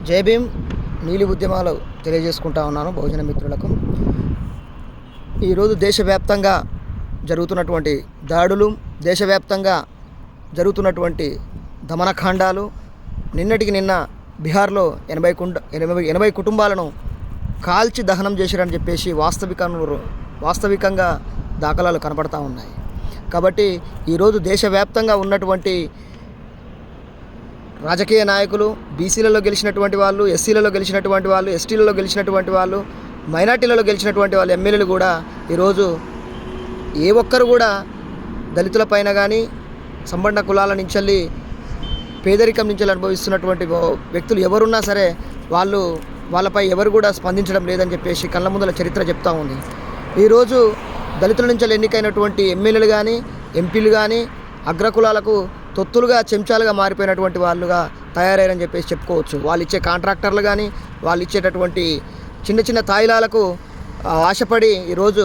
జై భీమ్ నీలి ఉద్యమాలు తెలియజేసుకుంటా ఉన్నాను బహుజన మిత్రులకు. ఈరోజు దేశవ్యాప్తంగా జరుగుతున్నటువంటి దాడులు, దేశవ్యాప్తంగా జరుగుతున్నటువంటి దమనకాండాలు, నిన్నటికి నిన్న బీహార్లో 80 కుటుంబాలను కాల్చి దహనం చేశారని చెప్పేసి వాస్తవికంగా దాఖలాలు కనపడతా ఉన్నాయి. కాబట్టి ఈరోజు దేశవ్యాప్తంగా ఉన్నటువంటి రాజకీయ నాయకులు, బీసీలలో గెలిచినటువంటి వాళ్ళు, ఎస్సీలలో గెలిచినటువంటి వాళ్ళు, ఎస్టీలలో గెలిచినటువంటి వాళ్ళు, మైనార్టీలలో గెలిచినటువంటి వాళ్ళు, ఎమ్మెల్యేలు కూడా ఈరోజు ఏ ఒక్కరు కూడా దళితులపైన కానీ సంబంధ కులాల నుంచి పేదరికం నుంచి అనుభవిస్తున్నటువంటి వ్యక్తులు ఎవరున్నా సరే వాళ్ళపై ఎవరు కూడా స్పందించడం లేదని చెప్పేసి కళ్ళ ముందల చరిత్ర చెప్తా ఉంది. ఈరోజు దళితుల నుంచి ఎన్నికైనటువంటి ఎమ్మెల్యేలు కానీ, ఎంపీలు కానీ అగ్రకులాలకు తొత్తులుగా, చెంచాలుగా మారిపోయినటువంటి వాళ్ళుగా తయారయ్యారని చెప్పేసి చెప్పుకోవచ్చు. వాళ్ళు ఇచ్చే కాంట్రాక్టర్లు కానీ, వాళ్ళు ఇచ్చేటటువంటి చిన్న చిన్న తాయిలాలకు ఆశపడి ఈరోజు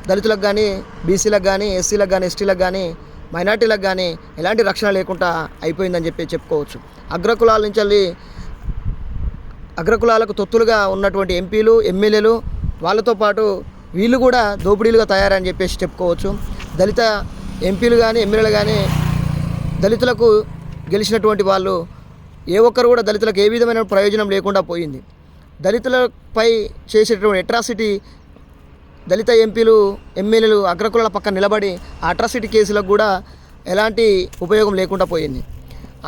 దళితులకు కానీ, బీసీలకు కానీ, ఎస్సీలకు కానీ, ఎస్టీలకు కానీ, మైనార్టీలకు కానీ ఎలాంటి రక్షణ లేకుండా అయిపోయిందని చెప్పి చెప్పుకోవచ్చు. అగ్రకులాలకు తొత్తులుగా ఉన్నటువంటి ఎంపీలు, ఎమ్మెల్యేలు, వాళ్ళతో పాటు వీళ్ళు కూడా దోపిడీలుగా తయారని చెప్పేసి చెప్పుకోవచ్చు. దళిత ఎంపీలు కానీ, ఎమ్మెల్యేలు కానీ దళితులకు గెలిచినటువంటి వాళ్ళు ఏ ఒక్కరు కూడా దళితులకు ఏ విధమైన ప్రయోజనం లేకుండా పోయింది. దళితులపై చేసేటటువంటి అట్రాసిటీ, దళిత ఎంపీలు, ఎమ్మెల్యేలు అగ్రకులాల పక్కన నిలబడి అట్రాసిటీ కేసులకు కూడా ఎలాంటి ఉపయోగం లేకుండా పోయింది.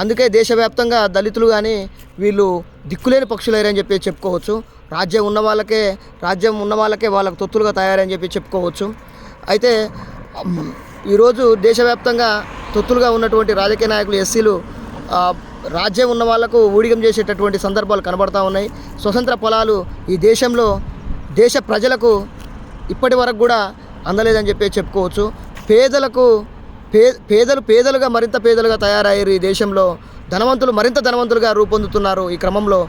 అందుకే దేశవ్యాప్తంగా దళితులు కానీ వీళ్ళు దిక్కులేని పక్షులయ్యారని చెప్పి చెప్పుకోవచ్చు. రాజ్యం ఉన్న వాళ్ళకే వాళ్ళకు తొత్తులుగా తయారని చెప్పి చెప్పుకోవచ్చు. అయితే ఈరోజు దేశవ్యాప్తంగా తొత్తులుగా ఉన్నటువంటి రాజకీయ నాయకులు, ఎస్సీలు రాజ్యం ఉన్న వాళ్లకు ఊడిగం చేసేటటువంటి సందర్భాలు కనబడతా ఉన్నాయి. స్వతంత్ర ఫలాలు ఈ దేశంలో దేశ ప్రజలకు ఇప్పటి వరకు కూడా అందలేదని చెప్పి చెప్పుకోవచ్చు. పేదలుగా మరింత పేదలుగా తయారయ్యారు ఈ దేశంలో. ధనవంతులు మరింత ధనవంతులుగా రూపొందుతున్నారు ఈ క్రమంలో.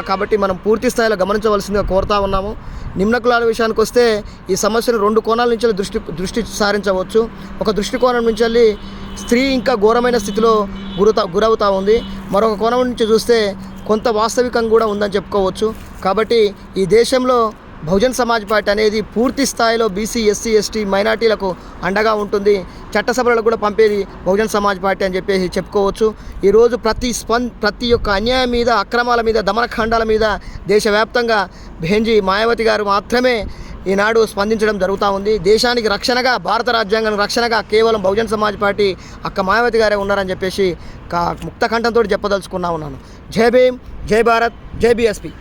కాబట్టి మనం పూర్తి స్థాయిలో గమనించవలసిందిగా కోరుతా ఉన్నాము. నిమ్న కులాల విషయానికి వస్తే ఈ సమస్యను 2 కోణాల నుంచి దృష్టి సారించవచ్చు. ఒక దృష్టికోణం నుంచి స్త్రీ ఇంకా ఘోరమైన స్థితిలో గురవుతూ ఉంది. మరొక కోణం నుంచి చూస్తే కొంత వాస్తవికంగా కూడా ఉందని చెప్పుకోవచ్చు. కాబట్టి ఈ దేశంలో బహుజన్ సమాజ్ పార్టీ అనేది పూర్తి స్థాయిలో బీసీ, ఎస్సీ, ఎస్టీ, మైనార్టీలకు అండగా ఉంటుంది. చట్టసభలకు కూడా పంపేది బహుజన్ సమాజ్ పార్టీ అని చెప్పేసి చెప్పుకోవచ్చు. ఈరోజు ప్రతి ఒక్క అన్యాయం మీద, అక్రమాల మీద, దమనకాండాల మీద దేశవ్యాప్తంగా బెహెన్జీ మాయావతి గారు మాత్రమే ఈనాడు స్పందించడం జరుగుతూ ఉంది. దేశానికి రక్షణగా, భారత రాజ్యాంగానికి రక్షణగా కేవలం బహుజన్ సమాజ్ పార్టీ అక్క మాయావతి గారే ఉన్నారని చెప్పేసి ముక్త కంఠంతో చెప్పదలుచుకున్నా ఉన్నాను. జై భీమ్, జై భారత్, జై బీఎస్పీ.